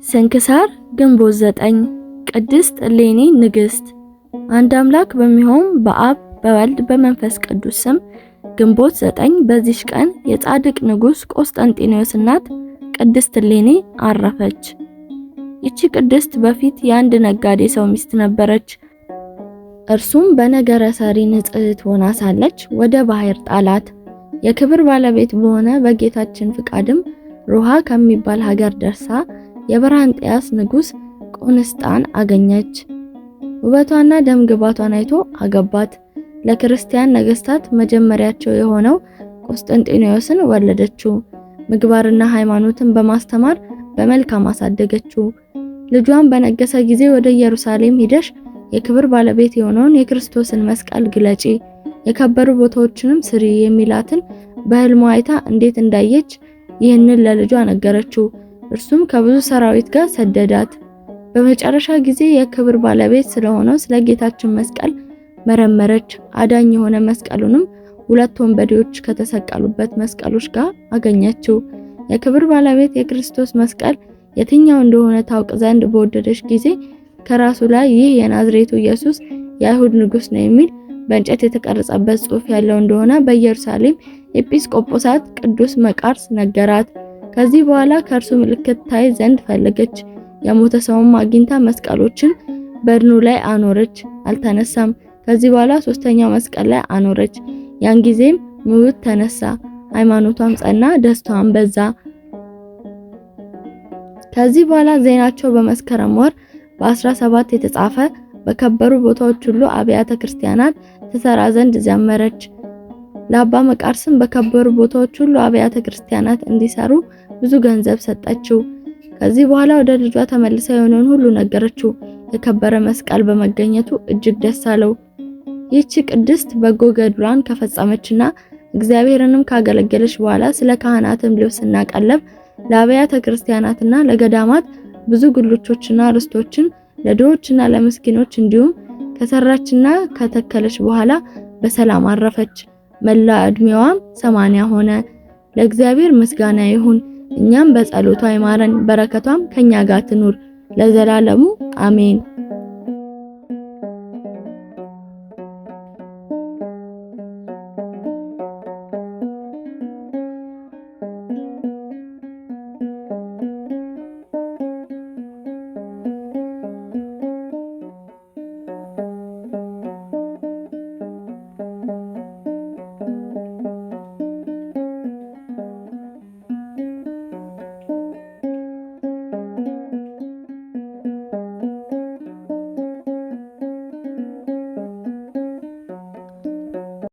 ስንክሳር ግንቦት 9 ቅድስት እሌኒ ንግሥት። አንድ አምላክ በሚሆን በአብ በወልድ በመንፈስ ቅዱስ ስም ግንቦት 9 በዚች ቀን የጻድቅ ንጉሥ ቆስጠንጢኖስ እናት ቅድስት እሌኒ አረፈች። ይቺ ቅድስት በፊት የአንድ ነጋዴ ሰው ሚስት ነበረች። እርሱም በነገረ ሰሪ ንጽሕት ሆና ሳለች ወደ ባህር ጣላት። የክብር ባለቤት በሆነ በጌታችን ፍቃድም ሮሃ ከሚባል ሀገር ደርሳ የበራንጥያስ ንጉሥ ቆንስጣን አገኘች። ውበቷና ደምግባቷን አይቶ አገባት። ለክርስቲያን ነገስታት መጀመሪያቸው የሆነው ቆስጠንጢኖስን ወለደችው። ምግባርና ሃይማኖትን በማስተማር በመልካም አሳደገችው። ልጇን በነገሰ ጊዜ ወደ ኢየሩሳሌም ሂደሽ የክብር ባለቤት የሆነውን የክርስቶስን መስቀል ግለጪ፣ የከበሩ ቦታዎችንም ስሪ የሚላትን በሕልሟ አይታ እንዴት እንዳየች ይህንን ለልጇ ነገረችው። እርሱም ከብዙ ሰራዊት ጋር ሰደዳት። በመጨረሻ ጊዜ የክብር ባለቤት ስለሆነው ስለ ጌታችን መስቀል መረመረች። አዳኝ የሆነ መስቀሉንም ሁለት ወንበዴዎች ከተሰቀሉበት መስቀሎች ጋር አገኘችው። የክብር ባለቤት የክርስቶስ መስቀል የትኛው እንደሆነ ታውቅ ዘንድ በወደደች ጊዜ ከራሱ ላይ ይህ የናዝሬቱ ኢየሱስ የአይሁድ ንጉሥ ነው የሚል በእንጨት የተቀረጸበት ጽሑፍ ያለው እንደሆነ በኢየሩሳሌም ኤጲስቆጶሳት ቅዱስ መቃርስ ነገራት። ከዚህ በኋላ ከእርሱ ምልክት ታይ ዘንድ ፈለገች። የሞተ ሰውም አግኝታ መስቀሎችን በድኑ ላይ አኖረች፣ አልተነሳም። ከዚህ በኋላ ሶስተኛው መስቀል ላይ አኖረች። ያን ጊዜም ምውት ተነሳ፣ ሃይማኖቷም ጸና፣ ደስታዋም በዛ። ከዚህ በኋላ ዜናቸው በመስከረም ወር በ17 የተጻፈ በከበሩ ቦታዎች ሁሉ አብያተ ክርስቲያናት ትሰራ ዘንድ ዘመረች። ለአባ መቃርስም በከበሩ ቦታዎች ሁሉ አብያተ ክርስቲያናት እንዲሰሩ ብዙ ገንዘብ ሰጠችው። ከዚህ በኋላ ወደ ልጇ ተመልሳ የሆነውን ሁሉ ነገረችው። የከበረ መስቀል በመገኘቱ እጅግ ደስ አለው። ይህች ቅድስት በጎ ገድሏን ከፈጸመችና እግዚአብሔርንም ካገለገለች በኋላ ስለ ካህናትም ልብስና ቀለብ ለአብያተ ክርስቲያናትና ለገዳማት ብዙ ግሎቾችና ርስቶችን ለድሆችና ለምስኪኖች እንዲሁም ከሰራችና ከተከለች በኋላ በሰላም አረፈች። መላ ዕድሜዋም 80 ሆነ። ለእግዚአብሔር ምስጋና ይሁን፣ እኛም በጸሎቷ ይማረን፣ በረከቷም ከኛ ጋር ትኑር ለዘላለሙ አሜን።